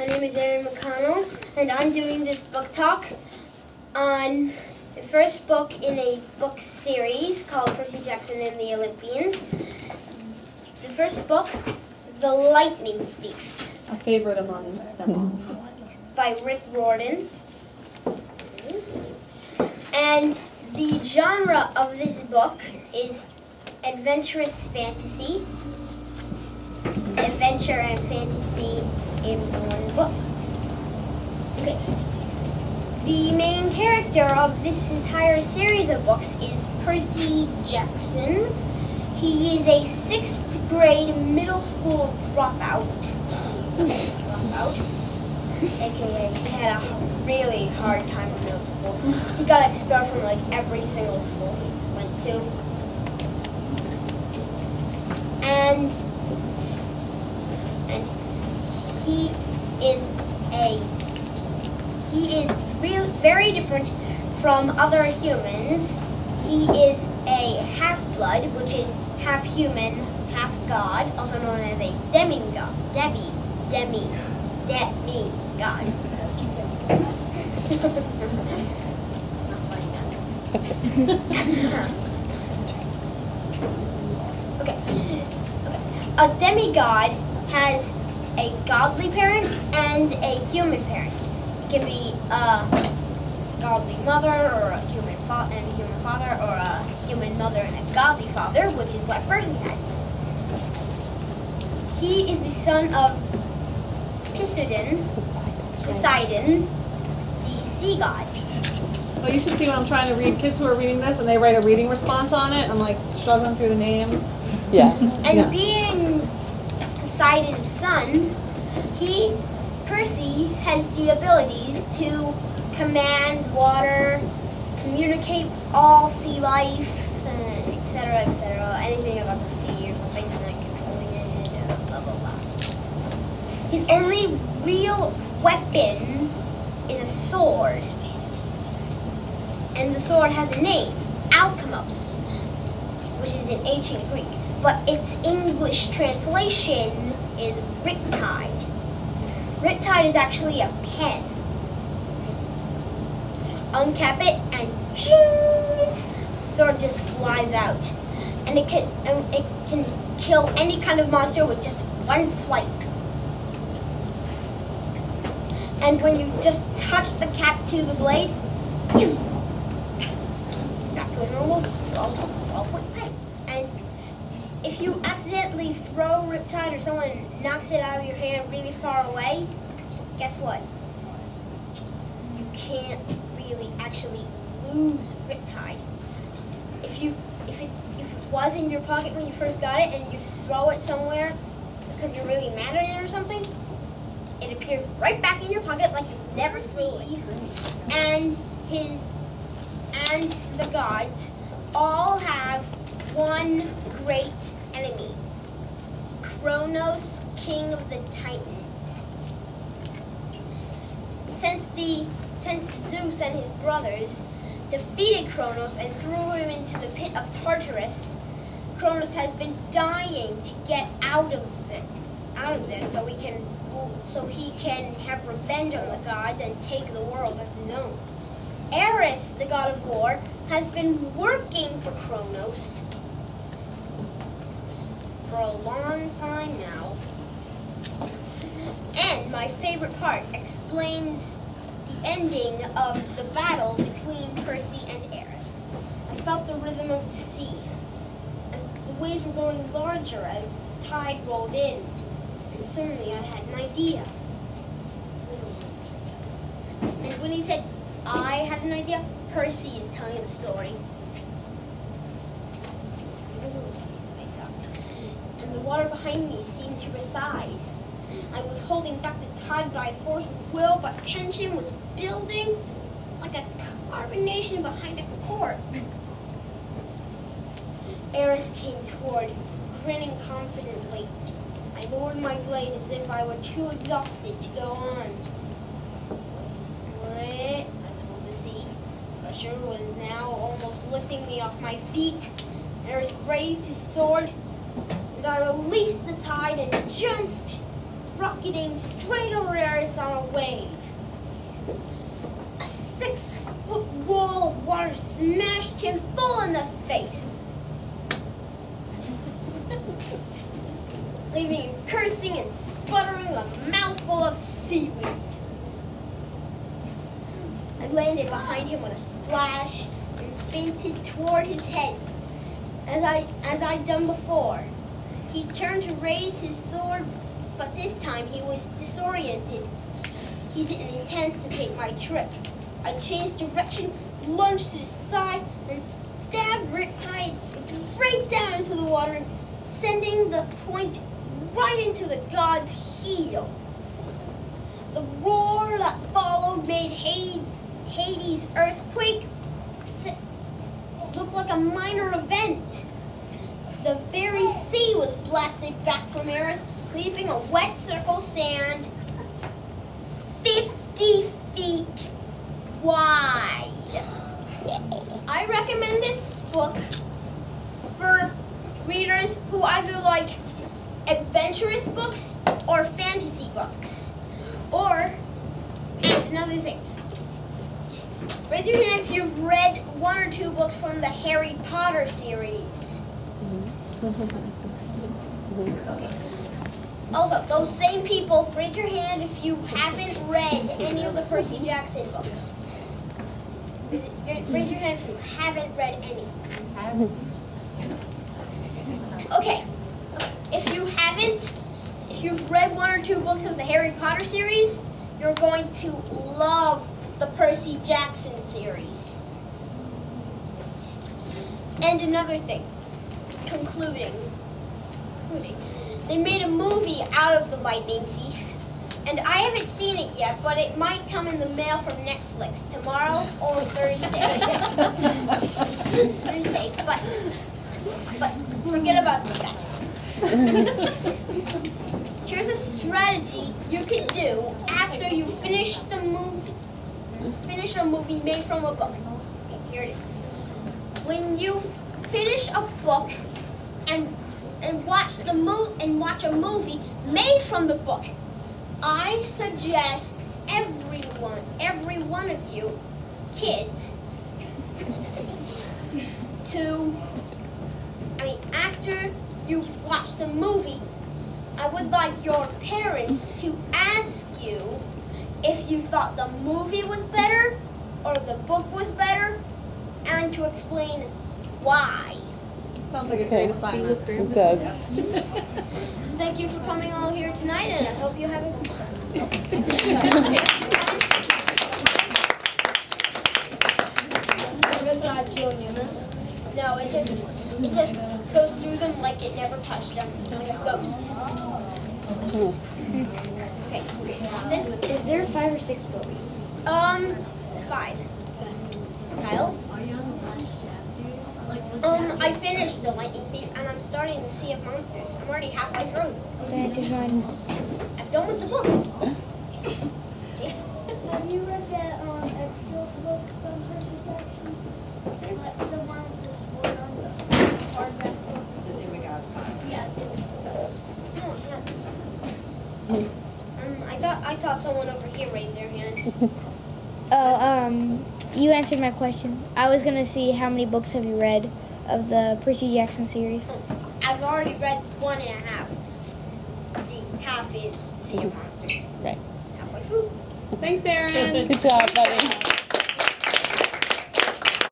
My name is Aaron McConnell, and I'm doing this book talk on the first book in a book series called Percy Jackson and the Olympians. The first book, The Lightning Thief. A favorite among them. By Rick Riordan. And the genre of this book is adventurous fantasy. Adventure and fantasy in one book. Okay. The main character of this entire series of books is Percy Jackson. He is a 6th grade middle school dropout. AKA he had a really hard time in middle school. He got expelled from like every single school he went to. And he is really very different from other humans. He is a half-blood, which is half human, half god, also known as a demigod. Demigod. Okay. A demigod has a godly parent and a human parent. It can be a godly mother or a human father and a human father, or a human mother and a godly father, which is what Percy has. He is the son of Poseidon, the sea god. Well, you should see what I'm trying to read. Kids who are reading this and they write a reading response on it. I'm like struggling through the names. Yeah. And being Poseidon's son, Percy has the abilities to command water, communicate with all sea life, etc., etc. Anything about the sea or something, and like controlling it, blah, blah, blah. His only real weapon is a sword. And the sword has a name, Alkimos, which is in ancient Greek. But its English translation is Riptide. Riptide is actually a pen. Uncap it and shing, the sword just flies out. And it can kill any kind of monster with just one swipe. And when you just touch the cap to the blade, back to a normal 12-point pen. And if you accidentally throw Riptide or someone knocks it out of your hand really far away, guess what? You can't really actually lose Riptide. If it was in your pocket when you first got it and you throw it somewhere because you're really mad at it or something, it appears right back in your pocket like you never see. And the gods all have one great enemy, Kronos, king of the Titans. Since Zeus and his brothers defeated Kronos and threw him into the pit of Tartarus, Kronos has been dying to get out of there so he can have revenge on the gods and take the world as his own. Ares, the god of war, has been working for Kronos for a long time now. And my favorite part explains the ending of the battle between Percy and Ares. I felt the rhythm of the sea as the waves were growing larger as the tide rolled in. And suddenly I had an idea. And when he said, I had an idea, Percy is telling the story. I thought. And the water behind me seemed to recede. I was holding back the tide by force of will, but tension was building like a carbonation behind a cork. Ares came toward, grinning confidently. I lowered my blade as if I were too exhausted to go on. I told the sea. Pressure was now almost lifting me off my feet. Ares raised his sword, and I released the tide and jumped, rocketing straight over Ares' water smashed him full in the face, leaving him cursing and sputtering a mouthful of seaweed. I landed behind him with a splash and fainted toward his head, as I'd done before. He turned to raise his sword, but this time he was disoriented. He didn't anticipate my trick. I changed direction, lunged to the side, and stabbed Riptide straight down into the water, sending the point right into the god's heel. The roar that followed made Hades' earthquake look like a minor event. The very sea was blasted back from Earth, leaving a wet circle sand 50 feet wide. I recommend this book for readers who either like adventurous books or fantasy books. Or, another thing, raise your hand if you've read 1 or 2 books from the Harry Potter series. Okay. Also, those same people, raise your hand if you haven't read any of the Percy Jackson books. Raise your hand if you haven't read any. Okay. If you've read 1 or 2 books of the Harry Potter series, you're going to love the Percy Jackson series. And another thing, concluding. They made a movie out of The Lightning Thief, and I haven't seen it yet, but it might come in the mail from Netflix tomorrow or Thursday. But forget about that. Here's a strategy you can do after you finish the movie. Finish a movie made from a book. Okay, here it is. When you finish a book and watch a movie made from the book, I suggest every one of you kids after you've watched the movie, I would like your parents to ask you if you thought the movie was better or the book was better, and to explain why. Sounds like a great assignment. It does. Thank you for coming all here tonight, and I hope you have a No, it just goes through them like it never touched them, like a ghost. Okay, Austin? Is there 5 or 6 books? 5. Kyle? I finished The Lightning Thief, and I'm starting The Sea of Monsters. I'm already halfway through. Then I just want. I'm done with the book. Okay. Have you read that X-Skills book from Percy Jackson? The one with the sword on the hardback book? This we got. Yeah. No, I saw someone over here raise their hand. You answered my question. I was gonna see how many books have you read of the Percy Jackson series. I've already read 1.5. The half is Sea of Monsters. Right. Halfway through. Thanks, Aaron. Good job, buddy.